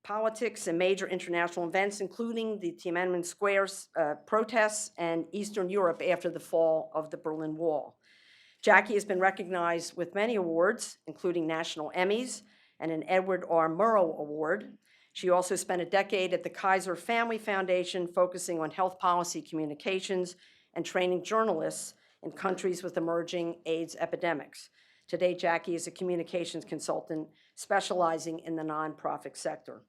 politics and major international events, including the Tiananmen Square protests and Eastern Europe after the fall of the Berlin Wall. Jackie has been recognized with many awards, including national Emmys and an Edward R. Murrow Award. She also spent a decade at the Kaiser Family Foundation, focusing on health policy communications and training journalists in countries with emerging AIDS epidemics. Today, Jackie is a communications consultant specializing in the nonprofit sector.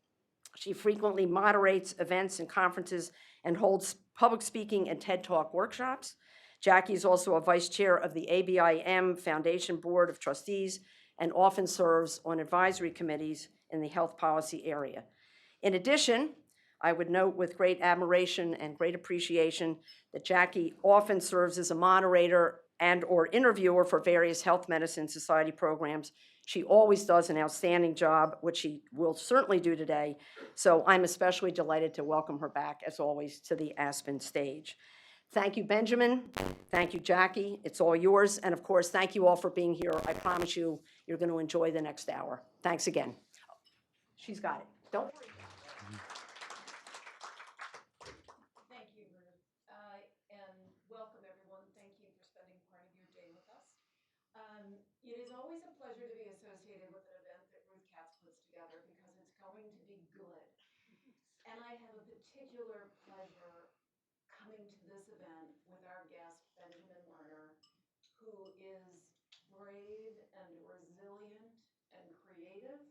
She frequently moderates events and conferences and holds public speaking and TED Talk workshops. Jackie is also a vice chair of the ABIM Foundation Board of Trustees and often serves on advisory committees in the health policy area. In addition, I would note with great admiration and great appreciation that Jackie often serves as a moderator and/or interviewer for various Health Medicine Society programs. She always does an outstanding job, which she will certainly do today. So I'm especially delighted to welcome her back, as always, to the Aspen stage. Thank you, Benjamin. Thank you, Jackie. It's all yours. And of course, thank you all for being here. I promise you, you're going to enjoy the next hour. Thanks again. She's got it. Don't worry. Thank you, Ruth. And welcome, everyone. Thank you for spending part of your day with us. It is always a pleasure to be associated with an event that Ruth Katz puts together because it's going to be good. And I have a particular pleasure coming to this event with our guest, Benjamin Lerner, who is brave and resilient and creative.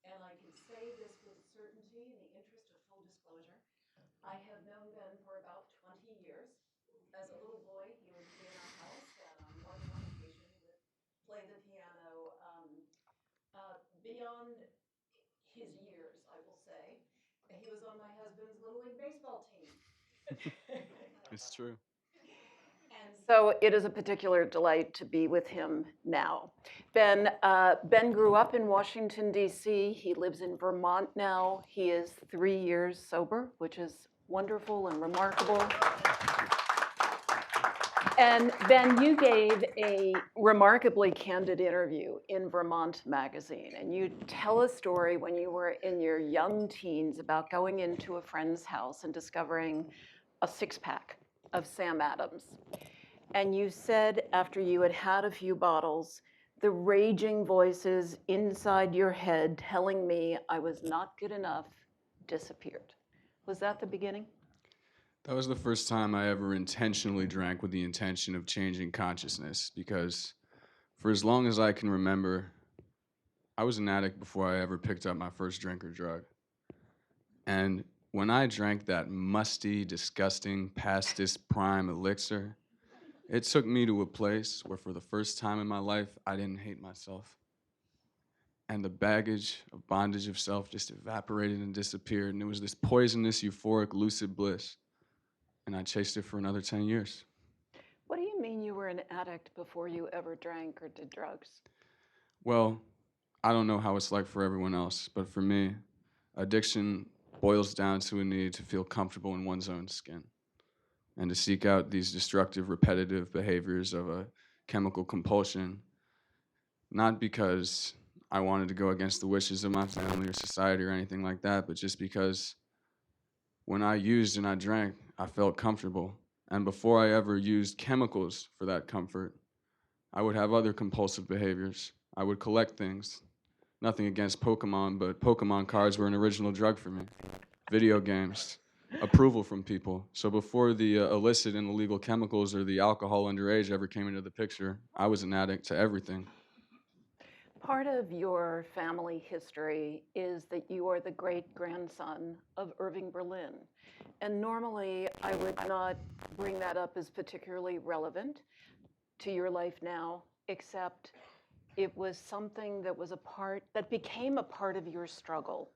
And I can say this with certainty in the interest of full disclosure. I have known Ben for about 20 years. As a little boy, he would be in our house, and on more than one occasion, he would play the piano. Beyond his years, I will say, he was on my husband's Little League baseball team. It's true. And so it is a particular delight to be with him now. Ben grew up in Washington, D.C. He lives in Vermont now. He is 3 years sober, which is wonderful and remarkable. And Ben, you gave a remarkably candid interview in Vermont Magazine, and you tell a story when you were in your young teens about going into a friend's house and discovering a six-pack of Sam Adams. And you said after you had had a few bottles, the raging voices inside your head telling me I was not good enough disappeared. Was that the beginning? That was the first time I ever intentionally drank with the intention of changing consciousness, because for as long as I can remember, I was an addict before I ever picked up my first drink or drug. And when I drank that musty, disgusting, past its prime elixir, it took me to a place where for the first time in my life, I didn't hate myself. And the baggage of bondage of self just evaporated and disappeared, and it was this poisonous, euphoric, lucid bliss. And I chased it for another 10 years. What do you mean you were an addict before you ever drank or did drugs? Well, I don't know how it's like for everyone else, but for me, addiction boils down to a need to feel comfortable in one's own skin and to seek out these destructive, repetitive behaviors of a chemical compulsion, not because I wanted to go against the wishes of my family or society or anything like that, but just because when I used and I drank, I felt comfortable. And before I ever used chemicals for that comfort, I would have other compulsive behaviors. I would collect things. Nothing against Pokemon, but Pokemon cards were an original drug for me. Video games, approval from people. So before the illicit and illegal chemicals or the alcohol underage ever came into the picture, I was an addict to everything. Part of your family history is that you are the great-grandson of Irving Berlin. And normally, I would not bring that up as particularly relevant to your life now, except it was something that was that became a part of your struggle.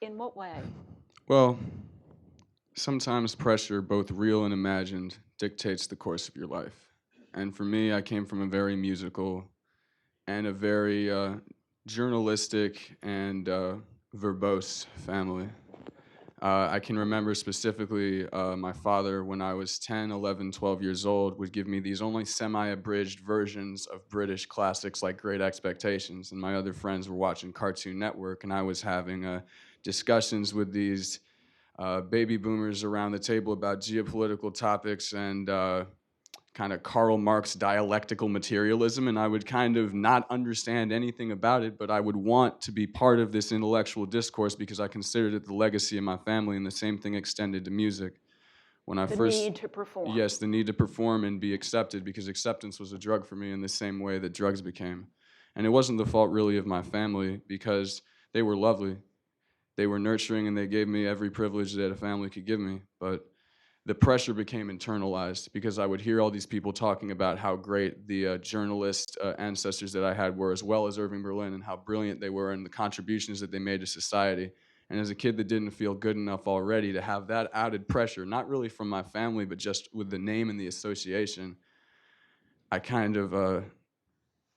In what way? Well, sometimes pressure, both real and imagined, dictates the course of your life. And for me, I came from a very musical and a very journalistic and verbose family. I can remember specifically my father, when I was 10, 11, 12 years old, would give me these only semi-abridged versions of British classics like Great Expectations, and my other friends were watching Cartoon Network, and I was having discussions with these baby boomers around the table about geopolitical topics and kind of Karl Marx dialectical materialism, and I would kind of not understand anything about it, but I would want to be part of this intellectual discourse because I considered it the legacy of my family, and the same thing extended to music. When I The first, need to perform. yes, the need to perform and be accepted, because acceptance was a drug for me in the same way that drugs became. And it wasn't the fault really of my family, because they were lovely. They were nurturing and they gave me every privilege that a family could give me, but the pressure became internalized because I would hear all these people talking about how great the journalist ancestors that I had were, as well as Irving Berlin, and how brilliant they were and the contributions that they made to society. And as a kid that didn't feel good enough already, to have that added pressure, not really from my family, but just with the name and the association, I kind of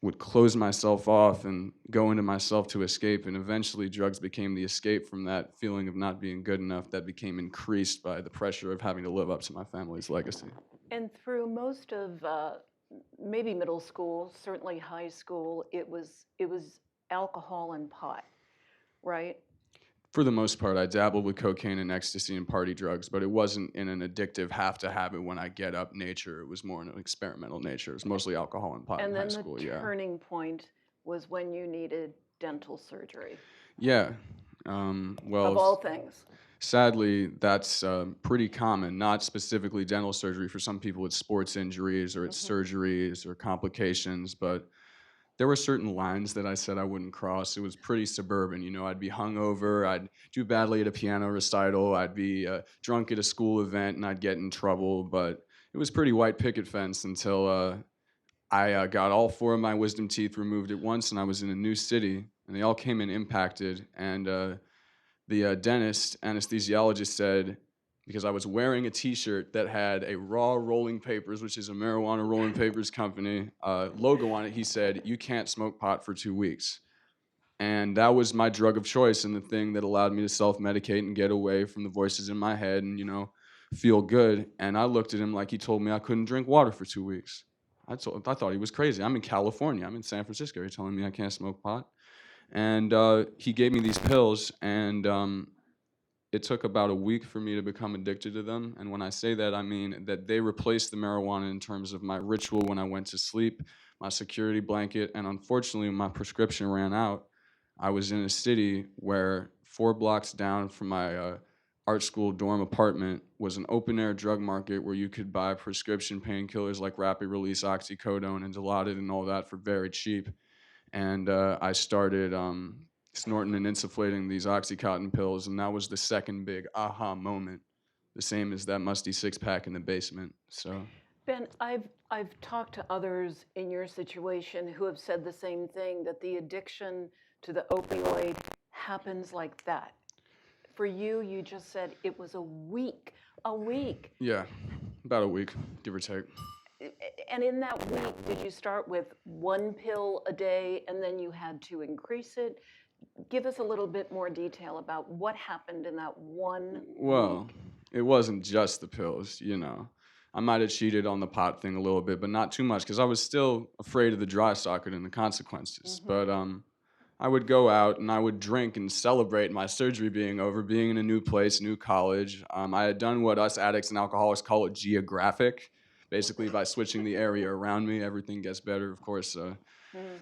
would close myself off and go into myself to escape, and eventually drugs became the escape from that feeling of not being good enough that became increased by the pressure of having to live up to my family's legacy. And through most of maybe middle school, certainly high school, it was alcohol and pot, right? For the most part, I dabbled with cocaine and ecstasy and party drugs, but it wasn't in an addictive have to have it when I get up nature. It was more in an experimental nature. It was mostly alcohol and pot And in high then the school, yeah. turning point was when you needed dental surgery, Yeah. of Well, all things. sadly, that's pretty common, not specifically dental surgery. For some people, it's sports injuries or it's surgeries or complications, but there were certain lines that I said I wouldn't cross. It was pretty suburban. You know, I'd be hungover, I'd do badly at a piano recital, I'd be drunk at a school event, and I'd get in trouble. But it was pretty white picket fence until I got all four of my wisdom teeth removed at once, and I was in a new city, and they all came in impacted. And the dentist, anesthesiologist said, because I was wearing a T-shirt that had a Raw Rolling Papers, which is a marijuana rolling papers company, logo on it, he said, "You can't smoke pot for 2 weeks." And that was my drug of choice and the thing that allowed me to self-medicate and get away from the voices in my head and, feel good. And I looked at him like he told me I couldn't drink water for 2 weeks. I thought he was crazy. I'm in California. I'm in San Francisco. You're telling me I can't smoke pot? And he gave me these pills, and it took about a week for me to become addicted to them. And when I say that, I mean that they replaced the marijuana in terms of my ritual when I went to sleep, my security blanket, and unfortunately, when my prescription ran out, I was in a city where 4 blocks down from my art school dorm apartment was an open-air drug market where you could buy prescription painkillers like rapid-release oxycodone and Dilaudid and all that for very cheap. And I started snorting and insufflating these Oxycontin pills, and that was the second big aha moment, the same as that musty six-pack in the basement. So, Ben, I've talked to others in your situation who have said the same thing, that the addiction to the opioid happens like that. For you, you just said it was a week, a week. yeah, about a week, give or take. And in that week, did you start with 1 pill a day and then you had to increase it? Give us a little bit more detail about what happened in that one Well, week. it wasn't just the pills, I might have cheated on the pot thing a little bit, but not too much, because I was still afraid of the dry socket and the consequences. But I would go out and I would drink and celebrate my surgery being over, being in a new place, new college. I had done what us addicts and alcoholics call it geographic. Basically, by switching the area around me, everything gets better. Of course,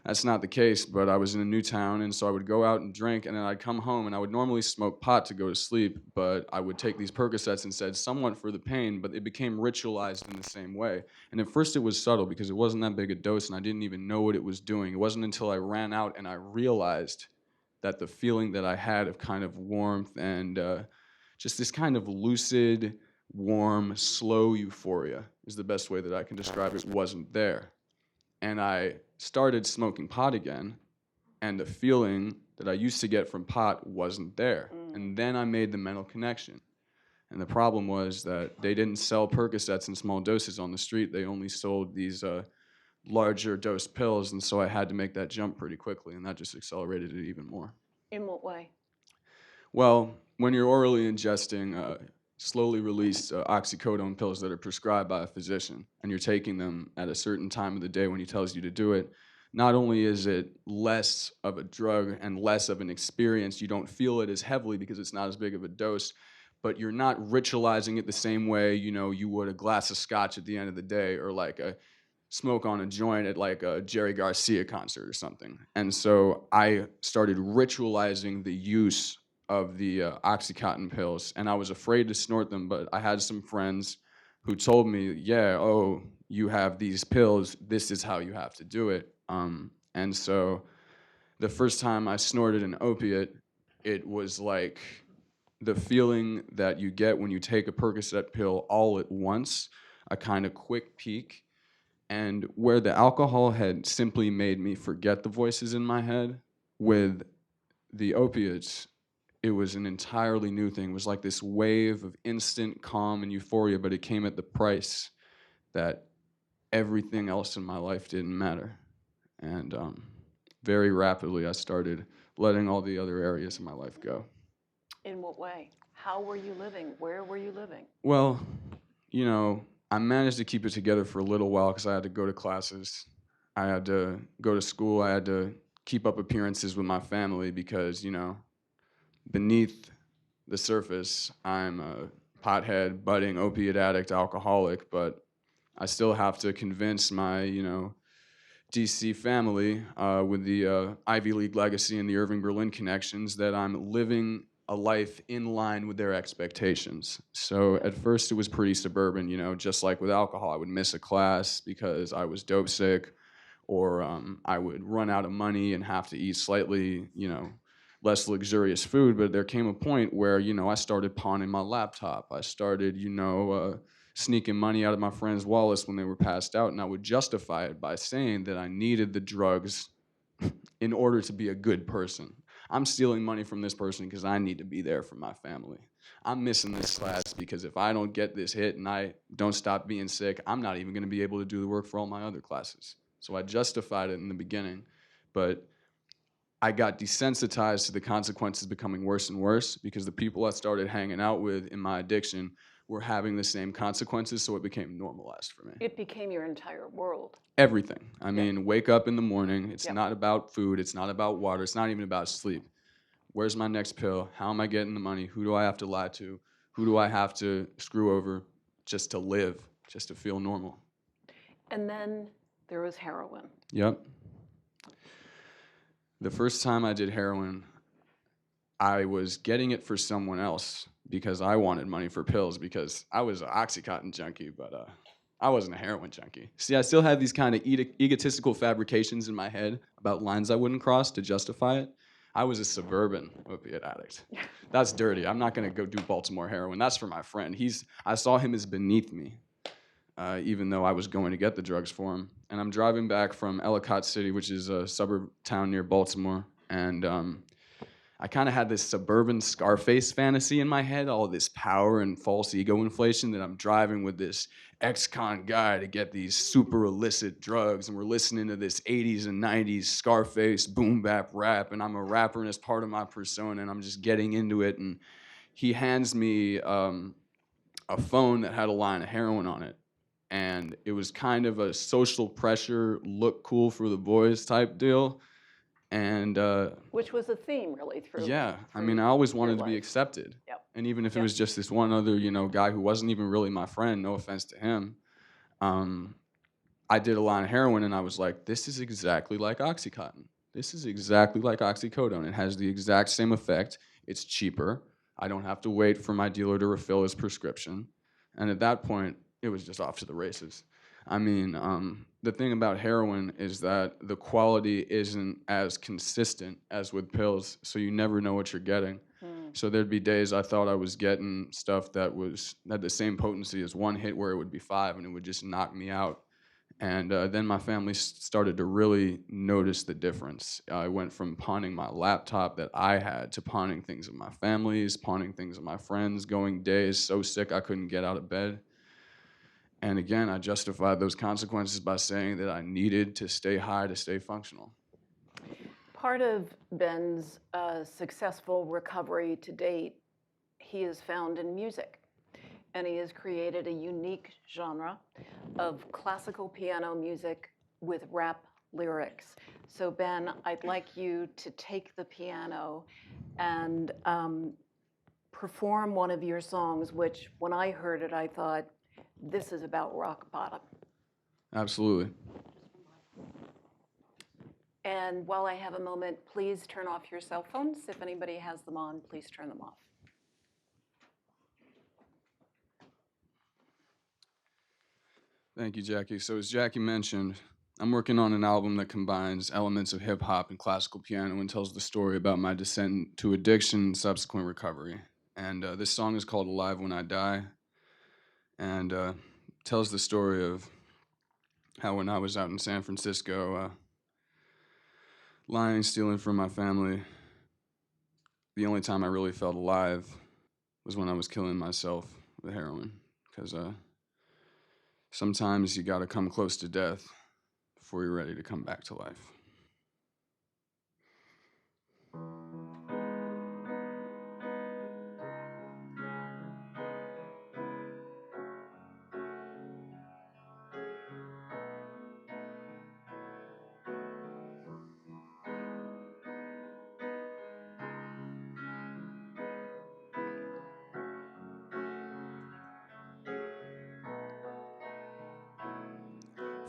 that's not the case, but I was in a new town, and so I would go out and drink, and then I'd come home, and I would normally smoke pot to go to sleep, but I would take these Percocets instead, somewhat for the pain, but it became ritualized in the same way. And at first it was subtle because it wasn't that big a dose, and I didn't even know what it was doing. It wasn't until I ran out and I realized that the feeling that I had of kind of warmth and just this kind of lucid, warm, slow euphoria is the best way that I can describe it, wasn't there. And I started smoking pot again, and the feeling that I used to get from pot wasn't there. And then I made the mental connection. And the problem was that they didn't sell Percocets in small doses on the street. They only sold these larger dose pills, and so I had to make that jump pretty quickly, and that just accelerated it even more. In what way? Well, when you're orally ingesting slowly released oxycodone pills that are prescribed by a physician, and you're taking them at a certain time of the day when he tells you to do it, not only is it less of a drug and less of an experience, you don't feel it as heavily because it's not as big of a dose, but you're not ritualizing it the same way, you know, you would a glass of scotch at the end of the day, or like a smoke on a joint at like a Jerry Garcia concert or something. And so I started ritualizing the use of the Oxycontin pills, and I was afraid to snort them, but I had some friends who told me, yeah, oh, you have these pills, this is how you have to do it. And so the first time I snorted an opiate, it was like the feeling that you get when you take a Percocet pill all at once, a kind of quick peak. And where the alcohol had simply made me forget the voices in my head, with the opiates, it was an entirely new thing. It was like this wave of instant calm and euphoria, but it came at the price that everything else in my life didn't matter. And very rapidly, I started letting all the other areas of my life go. In what way? How were you living? Where were you living? Well, you know, I managed to keep it together for a little while because I had to go to classes. I had to go to school. I had to keep up appearances with my family because, you know, beneath the surface, I'm a pothead, budding opiate addict, alcoholic, but I still have to convince my, you know, DC family with the Ivy League legacy and the Irving Berlin connections that I'm living a life in line with their expectations. So at first it was pretty suburban, you know, just like with alcohol. I would miss a class because I was dope sick, or I would run out of money and have to eat slightly, you know, less luxurious food. But there came a point where, you know, I started pawning my laptop. I started, you know, sneaking money out of my friends' wallets when they were passed out, and I would justify it by saying that I needed the drugs in order to be a good person. I'm stealing money from this person because I need to be there for my family. I'm missing this class because if I don't get this hit and I don't stop being sick, I'm not even going to be able to do the work for all my other classes. So I justified it in the beginning, but I got desensitized to the consequences becoming worse and worse because the people I started hanging out with in my addiction were having the same consequences, so it became normalized for me. It became your entire world. Everything. I mean, wake up in the morning, it's Yep. not about food, it's not about water, it's not even about sleep. Where's my next pill? How am I getting the money? Who do I have to lie to? Who do I have to screw over just to live, just to feel normal? And then there was heroin. Yep. The first time I did heroin, I was getting it for someone else because I wanted money for pills because I was an Oxycontin junkie, but I wasn't a heroin junkie. See, I still had these kind of egotistical fabrications in my head about lines I wouldn't cross to justify it. I was a suburban opiate addict. That's dirty. I'm not going to go do Baltimore heroin. That's for my friend. I saw him as beneath me, even though I was going to get the drugs for him. And I'm driving back from Ellicott City, which is a suburb town near Baltimore, and I kind of had this suburban Scarface fantasy in my head, all this power and false ego inflation, that I'm driving with this ex-con guy to get these super illicit drugs, and we're listening to this 80s and 90s Scarface boom bap rap, and I'm a rapper and it's part of my persona, and I'm just getting into it. And he hands me a phone that had a line of heroin on it, and it was kind of a social pressure, look cool for the boys type deal. And Which was a theme really through. yeah, I mean, I always wanted to be life. accepted. Yep. And even if it Yep. was just this one other, you know, guy who wasn't even really my friend, no offense to him, I did a line of heroin and I was like, this is exactly like Oxycontin. This is exactly like oxycodone. It has the exact same effect. It's cheaper. I don't have to wait for my dealer to refill his prescription. And at that point, it was just off to the races. I mean, the thing about heroin is that the quality isn't as consistent as with pills, so you never know what you're getting. So there'd be days I thought I was getting stuff that had the same potency as one hit where it would be 5, and it would just knock me out. And then my family started to really notice the difference. I went from pawning my laptop that I had to pawning things of my family's, pawning things of my friends, going days so sick I couldn't get out of bed. And again, I justified those consequences by saying that I needed to stay high to stay functional. Part of Ben's successful recovery to date, he is found in music. And he has created a unique genre of classical piano music with rap lyrics. So Ben, I'd like you to take the piano and perform one of your songs, which when I heard it, I thought, this is about rock bottom. Absolutely. And while I have a moment, please turn off your cell phones. If anybody has them on, please turn them off. Thank you, Jackie. So as Jackie mentioned, I'm working on an album that combines elements of hip hop and classical piano and tells the story about my descent to addiction and subsequent recovery. And this song is called Alive When I Die, and tells the story of how when I was out in San Francisco, lying, stealing from my family, the only time I really felt alive was when I was killing myself with heroin. Because sometimes you gotta come close to death before you're ready to come back to life.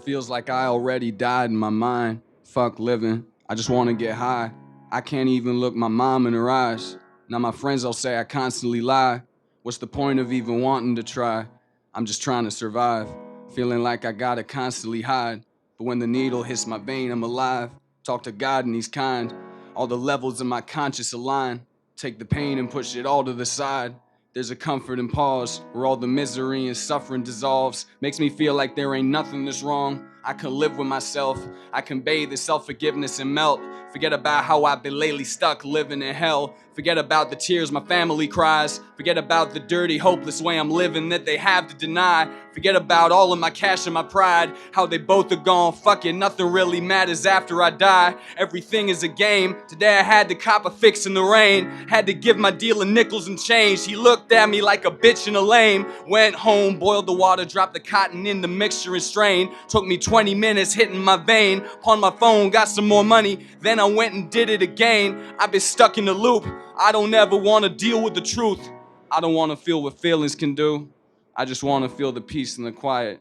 Feels like I already died in my mind. Fuck living, I just wanna get high. I can't even look my mom in her eyes. Now my friends all say I constantly lie. What's the point of even wanting to try? I'm just trying to survive, feeling like I gotta constantly hide. But when the needle hits my vein, I'm alive. Talk to God and he's kind. All the levels of my conscious align. Take the pain and push it all to the side. There's a comfort in pause, where all the misery and suffering dissolves. Makes me feel like there ain't nothing that's wrong. I can live with myself, I can bathe in self-forgiveness and melt. Forget about how I've been lately stuck living in hell. Forget about the tears my family cries. Forget about the dirty, hopeless way I'm living that they have to deny. Forget about all of my cash and my pride, how they both are gone. Fuck it, nothing really matters after I die. Everything is a game. Today I had to cop a fix in the rain. Had to give my dealer nickels and change. He looked at me like a bitch and a lame. Went home, boiled the water, dropped the cotton in the mixture and strain. Took me 20 minutes hitting my vein. Pawned my phone, got some more money. Then I went and did it again. I've been stuck in the loop. I don't ever want to deal with the truth. I don't want to feel what feelings can do. I just want to feel the peace and the quiet.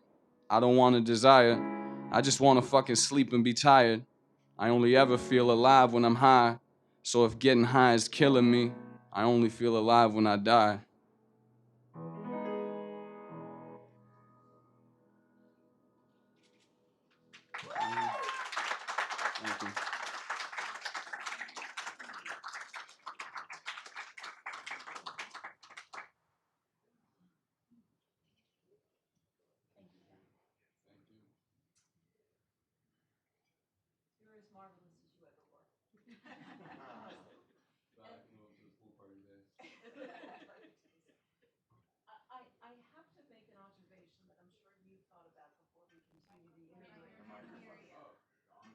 I don't want to desire. I just want to fucking sleep and be tired. I only ever feel alive when I'm high. So if getting high is killing me, I only feel alive when I die. Thank you. You're as marvelous as you ever were. I have to make an observation that I'm sure you thought about before we continue the interview. Am I not on?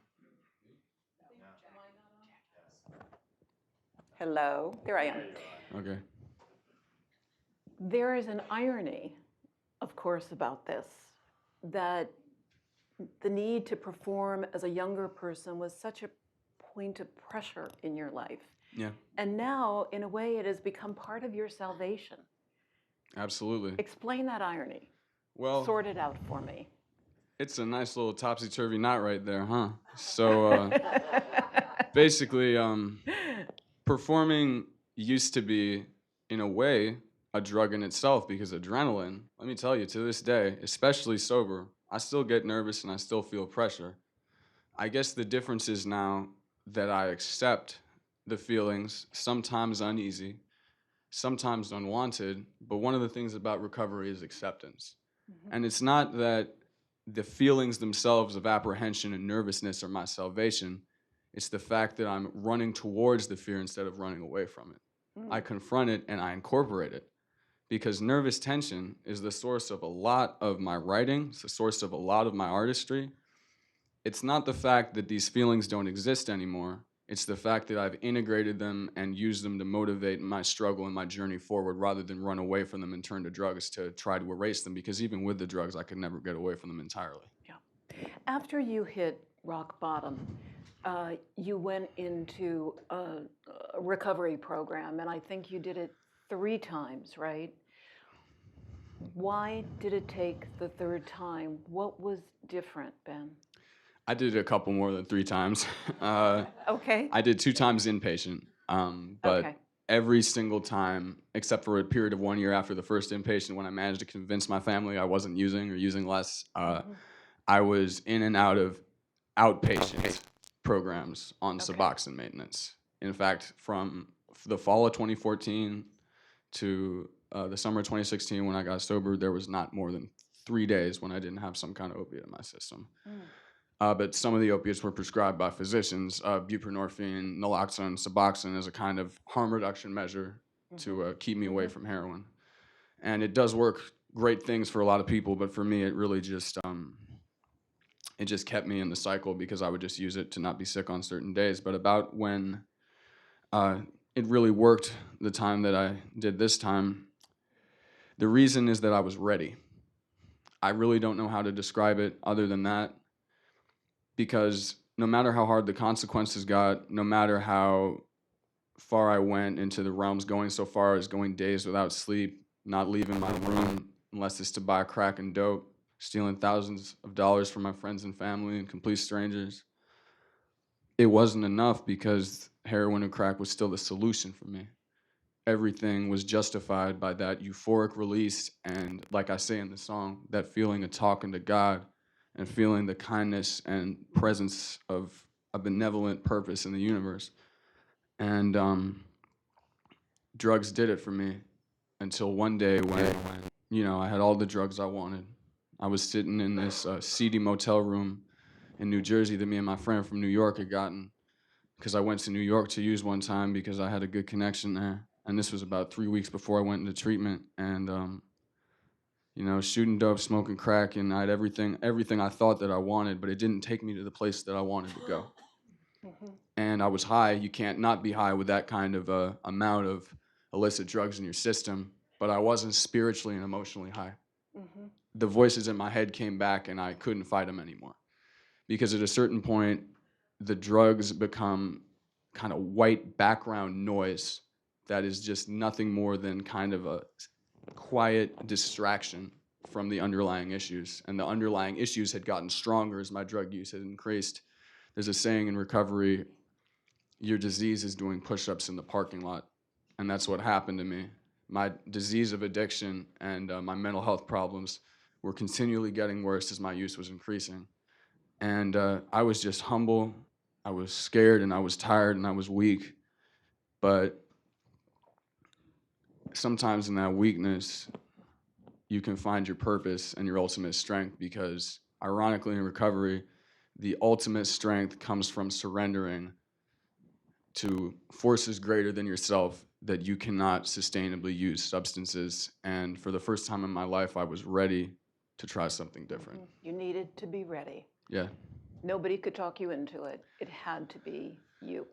Hello, there I am. Okay. There is an irony, of course, about this, that the need to perform as a younger person was such a point of pressure in your life. Yeah, And now, in a way, it has become part of your salvation. absolutely. Explain that irony. Well, Sort it out for me. it's a nice little topsy-turvy knot right there, huh? So basically, performing used to be, in a way, a drug in itself because adrenaline, let me tell you, to this day, especially sober, I still get nervous and I still feel pressure. I guess the difference is now that I accept the feelings, sometimes uneasy, sometimes unwanted, but one of the things about recovery is acceptance. And it's not that the feelings themselves of apprehension and nervousness are my salvation. It's the fact that I'm running towards the fear instead of running away from it. I confront it and I incorporate it because nervous tension is the source of a lot of my writing. It's the source of a lot of my artistry. It's not the fact that these feelings don't exist anymore. It's the fact that I've integrated them and used them to motivate my struggle and my journey forward rather than run away from them and turn to drugs to try to erase them, because even with the drugs, I could never get away from them entirely. After you hit rock bottom, you went into a recovery program, and I think you did it 3 times, right? Why did it take the 3rd time? What was different, Ben? I did it a couple more than 3 times. Okay. I did 2 times inpatient, but Okay. every single time, except for a period of 1 year after the first inpatient, when I managed to convince my family I wasn't using or using less, I was in and out of outpatient programs on Okay. Suboxone maintenance. In fact, from the fall of 2014 to the summer of 2016, when I got sober, there was not more than 3 days when I didn't have some kind of opiate in my system. But some of the opiates were prescribed by physicians, buprenorphine, naloxone, Suboxone, as a kind of harm reduction measure to keep me away from heroin. And it does work great things for a lot of people, but for me, it really just it just kept me in the cycle because I would just use it to not be sick on certain days. But about when it really worked, the time that I did this time, the reason is that I was ready. I really don't know how to describe it other than that, because no matter how hard the consequences got, no matter how far I went into the realms, going so far as going days without sleep, not leaving my room unless it's to buy crack and dope, stealing thousands of dollars from my friends and family and complete strangers, it wasn't enough because heroin and crack was still the solution for me. Everything was justified by that euphoric release and, like I say in the song, that feeling of talking to God and feeling the kindness and presence of a benevolent purpose in the universe. And drugs did it for me until one day when, I had all the drugs I wanted. I was sitting in this seedy motel room in New Jersey that me and my friend from New York had gotten, because I went to New York to use one time because I had a good connection there. And this was about 3 weeks before I went into treatment. And, shooting dope, smoking crack, and I had everything I thought that I wanted, but it didn't take me to the place that I wanted to go. And I was high. You can't not be high with that kind of amount of illicit drugs in your system. But I wasn't spiritually and emotionally high. The voices in my head came back, and I couldn't fight them anymore. Because at a certain point, the drugs become kind of white background noise that is just nothing more than kind of a quiet distraction from the underlying issues. And the underlying issues had gotten stronger as my drug use had increased. There's a saying in recovery, your disease is doing push-ups in the parking lot. And that's what happened to me. My disease of addiction and my mental health problems were continually getting worse as my use was increasing. And I was just humble, I was scared, and I was tired, and I was weak. But sometimes in that weakness, you can find your purpose and your ultimate strength, because ironically in recovery, the ultimate strength comes from surrendering to forces greater than yourself that you cannot sustainably use substances. And for the first time in my life, I was ready to try something different. You needed to be ready. Yeah. Nobody could talk you into it. It had to be you.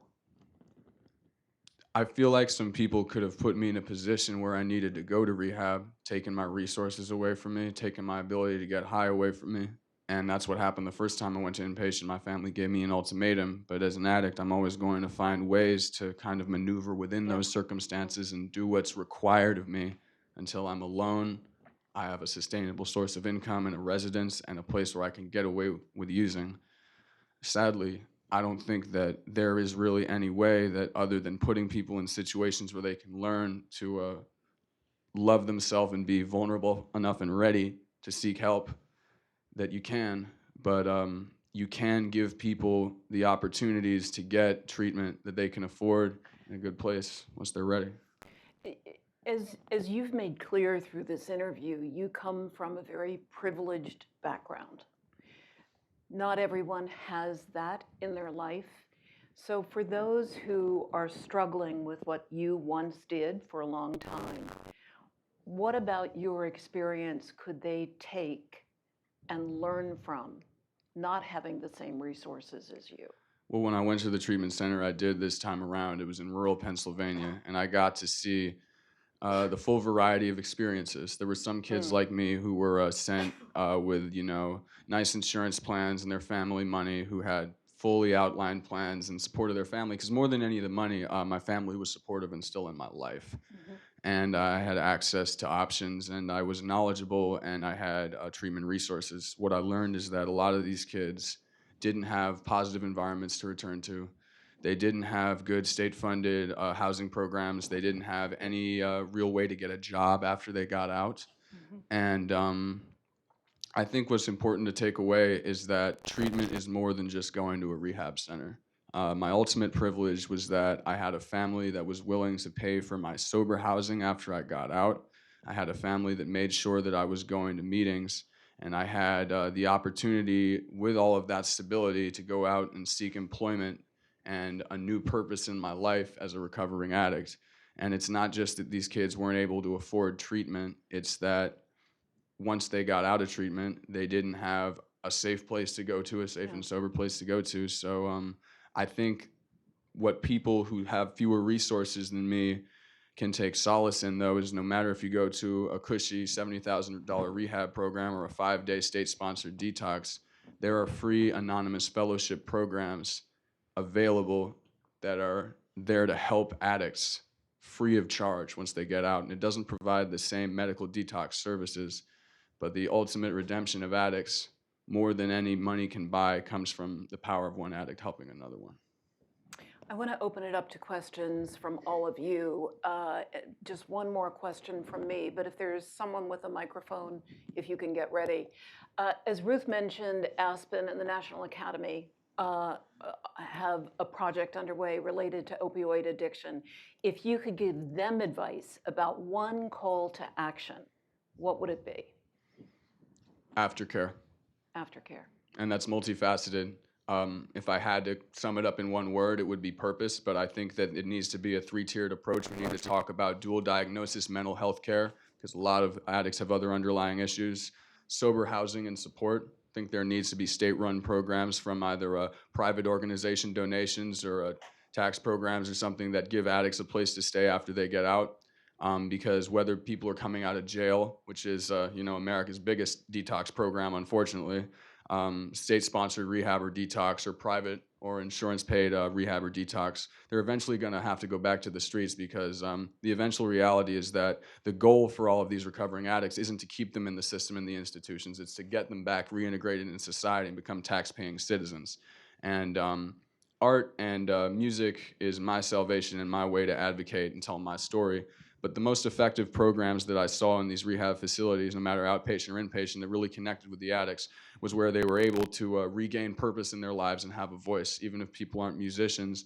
I feel like some people could have put me in a position where I needed to go to rehab, taking my resources away from me, taking my ability to get high away from me. And that's what happened the first time I went to inpatient. My family gave me an ultimatum, but as an addict, I'm always going to find ways to kind of maneuver within those circumstances and do what's required of me until I'm alone. I have a sustainable source of income and a residence and a place where I can get away with using. Sadly, I don't think that there is really any way that, other than putting people in situations where they can learn to love themselves and be vulnerable enough and ready to seek help, that you can. But you can give people the opportunities to get treatment that they can afford in a good place once they're ready. As you've made clear through this interview, you come from a very privileged background. Not everyone has that in their life. So for those who are struggling with what you once did for a long time, what about your experience could they take and learn from, not having the same resources as you? Well, when I went to the treatment center I did this time around, it was in rural Pennsylvania, and I got to see the full variety of experiences. There were some kids like me who were sent with, nice insurance plans and their family money, who had fully outlined plans in support of their family. Because more than any of the money, my family was supportive and still in my life. And I had access to options, and I was knowledgeable, and I had treatment resources. What I learned is that a lot of these kids didn't have positive environments to return to. They didn't have good state-funded housing programs. They didn't have any real way to get a job after they got out. And I think what's important to take away is that treatment is more than just going to a rehab center. My ultimate privilege was that I had a family that was willing to pay for my sober housing after I got out. I had a family that made sure that I was going to meetings, and I had the opportunity, with all of that stability, to go out and seek employment and a new purpose in my life as a recovering addict. And it's not just that these kids weren't able to afford treatment, it's that once they got out of treatment, they didn't have a safe place to go to, a safe and sober place to go to. So I think what people who have fewer resources than me can take solace in, though, is no matter if you go to a cushy $70,000 rehab program or a 5-day state-sponsored detox, there are free anonymous fellowship programs available that are there to help addicts free of charge once they get out. And it doesn't provide the same medical detox services, but the ultimate redemption of addicts, more than any money can buy, comes from the power of one addict helping another one. I want to open it up to questions from all of you. Just one more question from me, but if there's someone with a microphone, if you can get ready. As Ruth mentioned, Aspen and the National Academy have a project underway related to opioid addiction. If you could give them advice about one call to action, what would it be? Aftercare. Aftercare. And that's multifaceted. If I had to sum it up in one word, it would be purpose, but I think that it needs to be a 3-tiered approach. We need to talk about dual diagnosis mental health care, because a lot of addicts have other underlying issues. Sober housing and support. I think there needs to be state-run programs from either a private organization donations or tax programs or something that give addicts a place to stay after they get out. Because whether people are coming out of jail, which is America's biggest detox program, unfortunately, state-sponsored rehab or detox, or private or insurance-paid rehab or detox, they're eventually going to have to go back to the streets, because the eventual reality is that the goal for all of these recovering addicts isn't to keep them in the system and the institutions. It's to get them back reintegrated in society and become tax-paying citizens. And art and music is my salvation and my way to advocate and tell my story. But the most effective programs that I saw in these rehab facilities, no matter outpatient or inpatient, that really connected with the addicts was where they were able to regain purpose in their lives and have a voice, even if people aren't musicians,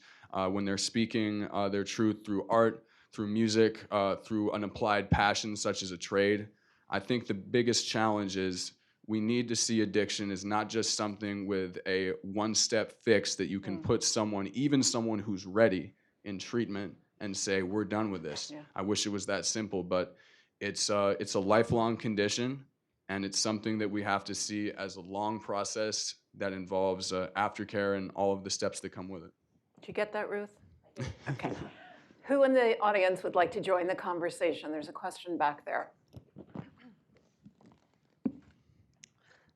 when they're speaking their truth through art, through music, through an applied passion such as a trade. I think the biggest challenge is we need to see addiction as not just something with a one-step fix that you can put someone, even someone who's ready, in treatment and say, we're done with this. Yeah. I wish it was that simple, but it's a lifelong condition, and it's something that we have to see as a long process that involves aftercare and all of the steps that come with it. Did you get that, Ruth? Okay. Who in the audience would like to join the conversation? There's a question back there.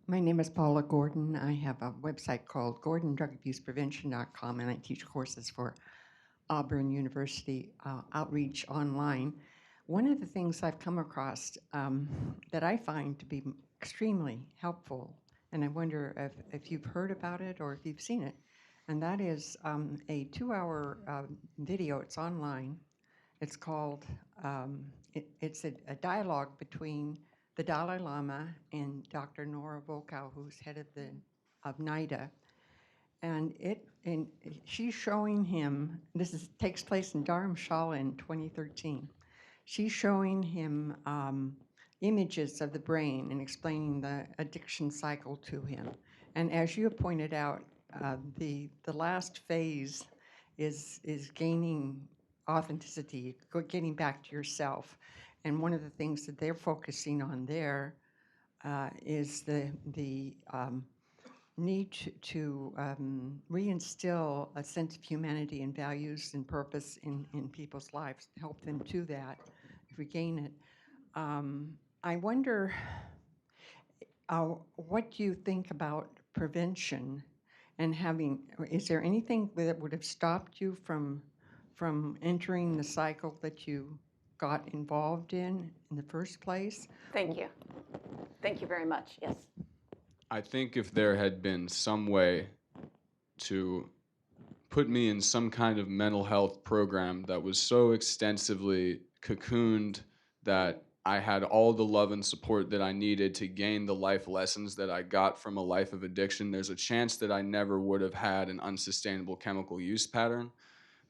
My name is Paula Gordon. I have a website called GordonDrugAbusePrevention.com, and I teach courses for Auburn University outreach online. One of the things I've come across that I find to be extremely helpful, and I wonder if you've heard about it or if you've seen it, and that is a 2-hour video. It's online. It's called, it's a dialogue between the Dalai Lama and Dr. Nora Volkow, who's head of NIDA. And she's showing him, takes place in Dharamshala in 2013. She's showing him images of the brain and explaining the addiction cycle to him. And as you have pointed out, the last phase is gaining authenticity, getting back to yourself. And one of the things that they're focusing on there is the need to reinstill a sense of humanity and values and purpose in people's lives, help them to that. regain it. I wonder, what do you think about prevention and having, is there anything that would have stopped you from entering the cycle that you got involved in the first place? Thank you. Thank you very much. Yes. I think if there had been some way to put me in some kind of mental health program that was so extensively cocooned that I had all the love and support that I needed to gain the life lessons that I got from a life of addiction, there's a chance that I never would have had an unsustainable chemical use pattern.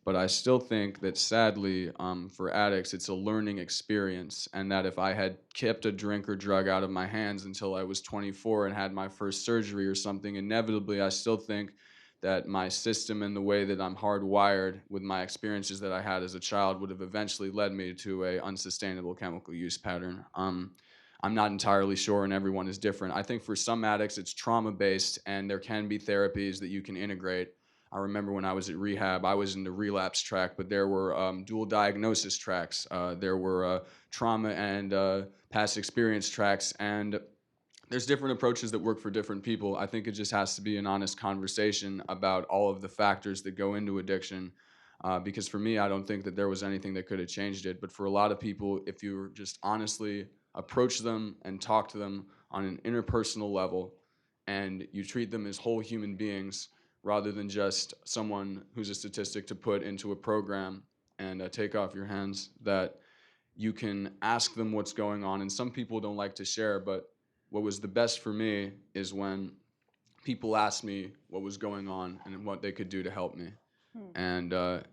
But I still think that sadly, for addicts, it's a learning experience, and that if I had kept a drink or drug out of my hands until I was 24 and had my first surgery or something, inevitably I still think that my system and the way that I'm hardwired with my experiences that I had as a child would have eventually led me to a unsustainable chemical use pattern. I'm not entirely sure, and everyone is different. I think for some addicts, it's trauma-based, and there can be therapies that you can integrate. I remember when I was at rehab, I was in the relapse track, but there were dual diagnosis tracks. There were trauma and past experience tracks, and there's different approaches that work for different people. I think it just has to be an honest conversation about all of the factors that go into addiction. Because for me, I don't think that there was anything that could have changed it. But for a lot of people, if you just honestly approach them and talk to them on an interpersonal level, and you treat them as whole human beings rather than just someone who's a statistic to put into a program and take off your hands, that you can ask them what's going on. And some people don't like to share, but what was the best for me is when people asked me what was going on and what they could do to help me. And the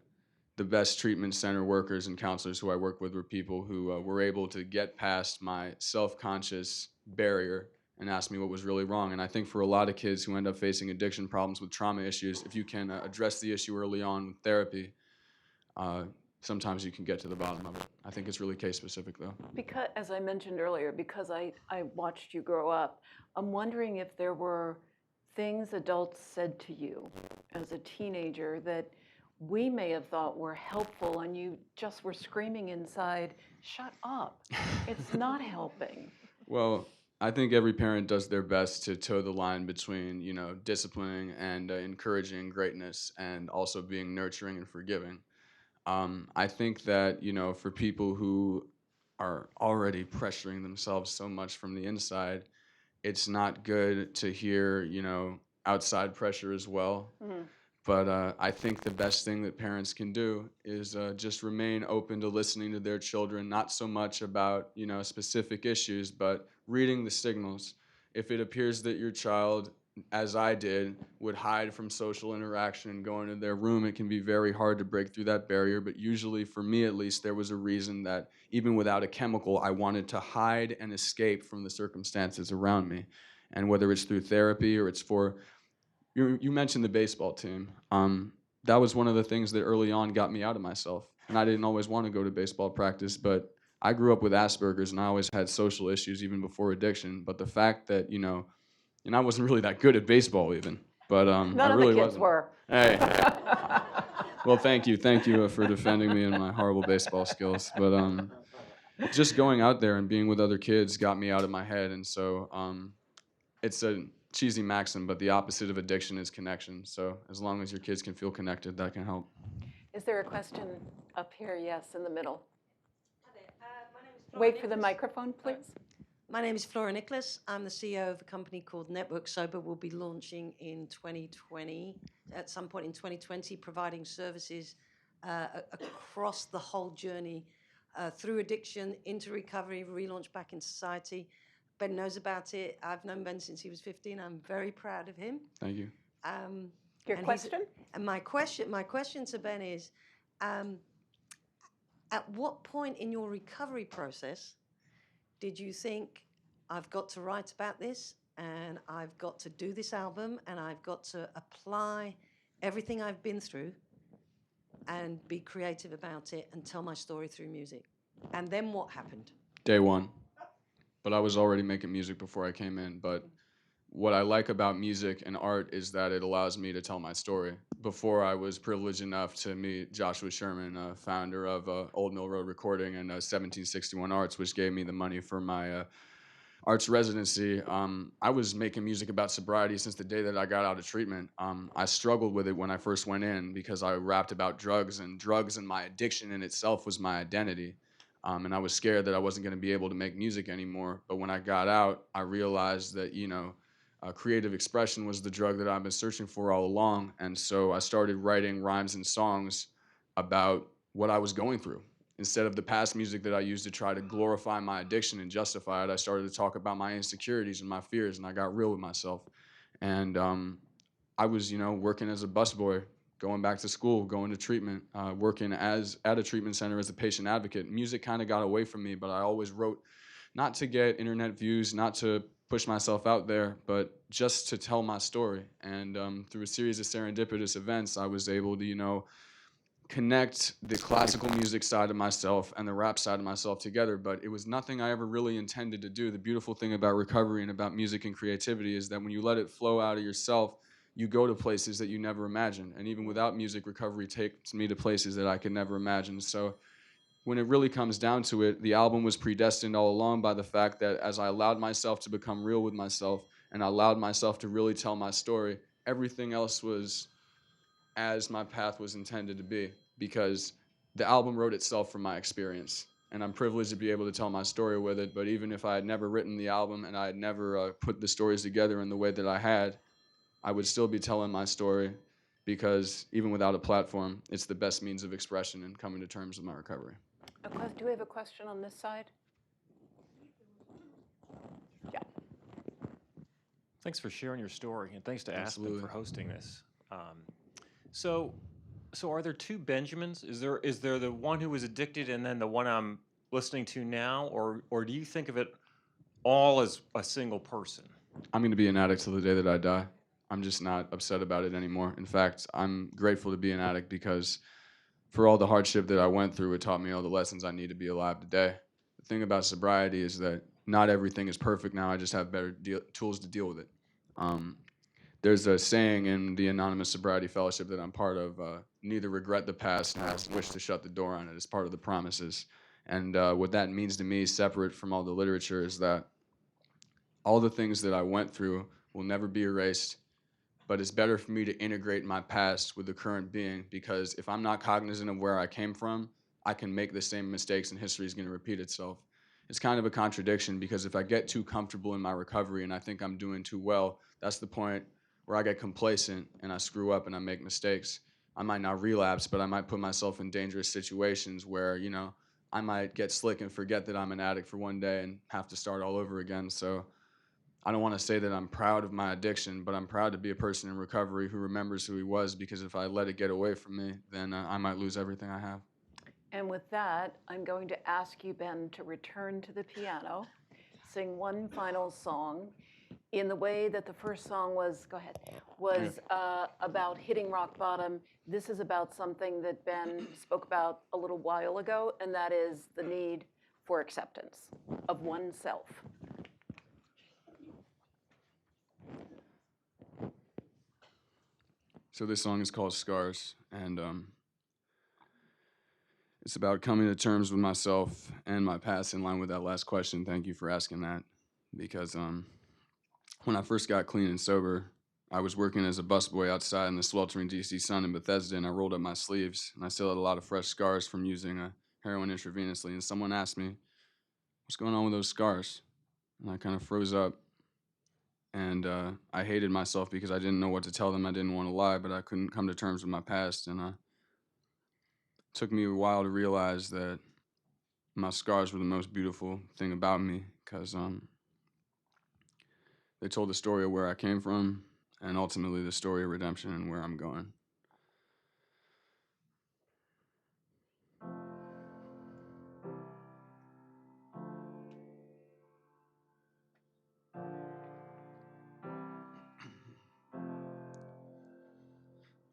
best treatment center workers and counselors who I work with were people who were able to get past my self-conscious barrier and ask me what was really wrong. And I think for a lot of kids who end up facing addiction problems with trauma issues, if you can address the issue early on with therapy, sometimes you can get to the bottom of it. I think it's really case specific, though. Because, as I mentioned earlier, because I watched you grow up, I'm wondering if there were things adults said to you as a teenager that we may have thought were helpful and you just were screaming inside, shut up, it's not helping. Well, I think every parent does their best to toe the line between, disciplining and encouraging greatness, and also being nurturing and forgiving. I think that, for people who are already pressuring themselves so much from the inside, it's not good to hear, outside pressure as well. But I think the best thing that parents can do is just remain open to listening to their children, not so much about, specific issues, but reading the signals. If it appears that your child, as I did, would hide from social interaction and go into their room, it can be very hard to break through that barrier. But usually, for me at least, there was a reason that even without a chemical, I wanted to hide and escape from the circumstances around me. And whether it's through therapy or it's for you mentioned the baseball team. That was one of the things that early on got me out of myself. And I didn't always want to go to baseball practice, but I grew up with Asperger's and I always had social issues even before addiction. But the fact that, and I wasn't really that good at baseball even, but I None of really the kids wasn't. were. Hey. Well, thank you for defending me and my horrible baseball skills. But just going out there and being with other kids got me out of my head. And so it's a cheesy maxim, but the opposite of addiction is connection. So as long as your kids can feel connected, that can help. Is there a question up here? Yes, in the middle. Hi there. My name is Flora Wait for the Nicholas. microphone, please. My name is Flora Nicholas. I'm the CEO of a company called Network Sober. We'll be launching in 2020, at some point in 2020, providing services across the whole journey through addiction, into recovery, relaunch back in society. Ben knows about it. I've known Ben since he was 15. I'm very proud of him. Thank you. Your And question? And my question to Ben is, at what point in your recovery process did you think, I've got to write about this, and I've got to do this album, and I've got to apply everything I've been through and be creative about it and tell my story through music? And then what happened? Day one. But I was already making music before I came in. But what I like about music and art is that it allows me to tell my story. Before I was privileged enough to meet Joshua Sherman, founder of Old Mill Road Recording and 1761 Arts, which gave me the money for my arts residency. I was making music about sobriety since the day that I got out of treatment. I struggled with it when I first went in because I rapped about drugs and my addiction in itself was my identity. And I was scared that I wasn't going to be able to make music anymore. But when I got out, I realized that, creative expression was the drug that I've been searching for all along. And so I started writing rhymes and songs about what I was going through. Instead of the past music that I used to try to glorify my addiction and justify it, I started to talk about my insecurities and my fears, and I got real with myself. And I was, working as a busboy, going back to school, going to treatment, working at a treatment center as a patient advocate. Music kind of got away from me, but I always wrote not to get internet views, not to push myself out there, but just to tell my story. And through a series of serendipitous events, I was able to, connect the classical music side of myself and the rap side of myself together, but it was nothing I ever really intended to do. The beautiful thing about recovery and about music and creativity is that when you let it flow out of yourself, you go to places that you never imagined. And even without music, recovery takes me to places that I could never imagine. So when it really comes down to it, the album was predestined all along by the fact that as I allowed myself to become real with myself and I allowed myself to really tell my story, everything else was as my path was intended to be, because the album wrote itself from my experience. And I'm privileged to be able to tell my story with it. But even if I had never written the album and I had never put the stories together in the way that I had, I would still be telling my story, because even without a platform, it's the best means of expression and coming to terms with my recovery. Do we have a question on this side? Yeah. Thanks for sharing your story, and thanks to Absolutely. Aspen for hosting this. So are there two Benjamins? Is there the one who was addicted and then the one I'm listening to now, or do you think of it all as a single person? I'm going to be an addict till the day that I die. I'm just not upset about it anymore. In fact, I'm grateful to be an addict because for all the hardship that I went through, it taught me all the lessons I need to be alive today. The thing about sobriety is that not everything is perfect now. I just have better tools to deal with it. There's a saying in the Anonymous Sobriety Fellowship that I'm part of, neither regret the past nor wish to shut the door on it. It's part of the promises. And what that means to me, separate from all the literature, is that all the things that I went through will never be erased, but it's better for me to integrate my past with the current being, because if I'm not cognizant of where I came from, I can make the same mistakes and history is going to repeat itself. It's kind of a contradiction, because if I get too comfortable in my recovery and I think I'm doing too well, that's the point where I get complacent and I screw up and I make mistakes. I might not relapse, but I might put myself in dangerous situations where, I might get slick and forget that I'm an addict for one day and have to start all over again. So I don't want to say that I'm proud of my addiction, but I'm proud to be a person in recovery who remembers who he was, because if I let it get away from me, then I might lose everything I have. And with that, I'm going to ask you, Ben, to return to the piano, sing one final song in the way that the first song was, go ahead, was about hitting rock bottom. This is about something that Ben spoke about a little while ago, and that is the need for acceptance of oneself. So this song is called Scars, and it's about coming to terms with myself and my past, in line with that last question. Thank you for asking that, because when I first got clean and sober, I was working as a busboy outside in the sweltering DC sun in Bethesda, and I rolled up my sleeves, and I still had a lot of fresh scars from using heroin intravenously, and someone asked me, what's going on with those scars? And I kind of froze up, and I hated myself because I didn't know what to tell them. I didn't want to lie, but I couldn't come to terms with my past, and it took me a while to realize that my scars were the most beautiful thing about me, because they told the story of where I came from, and ultimately the story of redemption and where I'm going.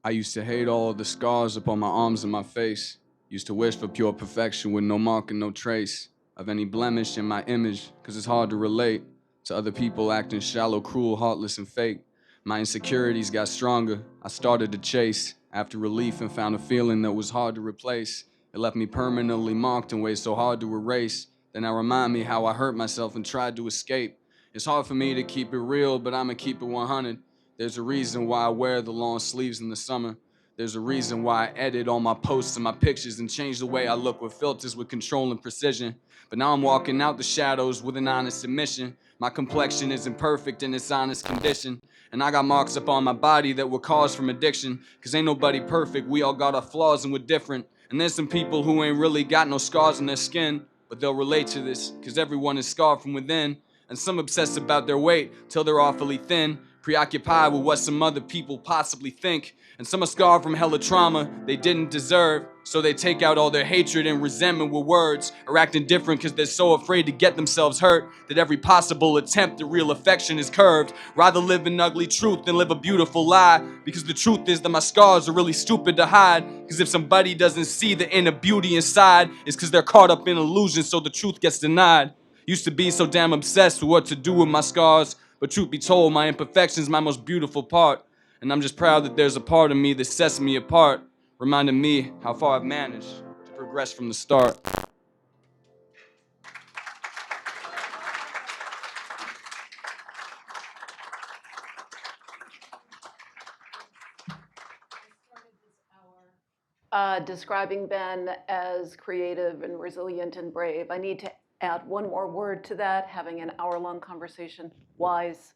I used to hate all of the scars upon my arms and my face. Used to wish for pure perfection with no mark and no trace of any blemish in my image, cause it's hard to relate to other people acting shallow, cruel, heartless, and fake. My insecurities got stronger. I started to chase after relief and found a feeling that was hard to replace. It left me permanently marked in ways so hard to erase. Then I remind me how I hurt myself and tried to escape. It's hard for me to keep it real, but I'ma keep it 100. There's a reason why I wear the long sleeves in the summer. There's a reason why I edit all my posts and my pictures and change the way I look with filters with control and precision. But now I'm walking out the shadows with an honest submission. My complexion isn't perfect in its honest condition. And I got marks up on my body that were caused from addiction. Cause ain't nobody perfect, we all got our flaws and we're different. And there's some people who ain't really got no scars on their skin, but they'll relate to this, cause everyone is scarred from within. And some obsess about their weight till they're awfully thin, preoccupied with what some other people possibly think. And some are scarred from hella trauma they didn't deserve, so they take out all their hatred and resentment with words, or acting different cause they're so afraid to get themselves hurt that every possible attempt at real affection is curved. Rather live an ugly truth than live a beautiful lie, because the truth is that my scars are really stupid to hide. Cause if somebody doesn't see the inner beauty inside, it's cause they're caught up in illusion, so the truth gets denied. Used to be so damn obsessed with what to do with my scars, but truth be told, my imperfection's my most beautiful part. And I'm just proud that there's a part of me that sets me apart, reminding me how far I've managed to progress from the start. Describing Ben as creative and resilient and brave. I need to add one more word to that, having an hour-long conversation. Wise.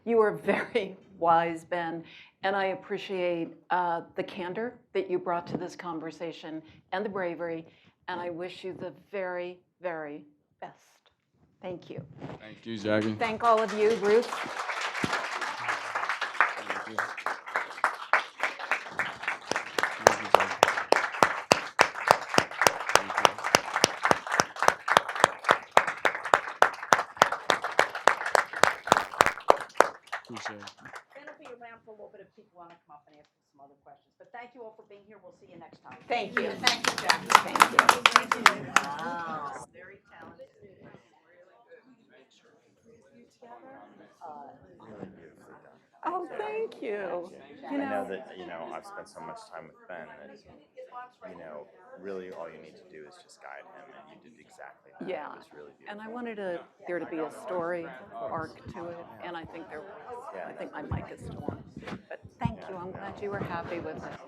You are very wise, Ben, and I appreciate the candor that you brought to this conversation and the bravery, and I wish you the very, very best. Thank you. Thank you, Jackie. Thank all of you, Ruth. Thank you. Appreciate it. Ben will be around for a little bit if people want to come up and ask some other questions. But thank you all for being here. We'll see you next time. Thank you. Thank you, Jackie. Thank you. Wow. Very talented. Oh, thank you. I know that, I've spent so much time with Ben that, really all you need to do is just guide him, and you did exactly that. Yeah, It was really beautiful. and I wanted there to be a story arc to it, and I think there was. I think my mic is still on. But thank you. I'm glad you were happy with it.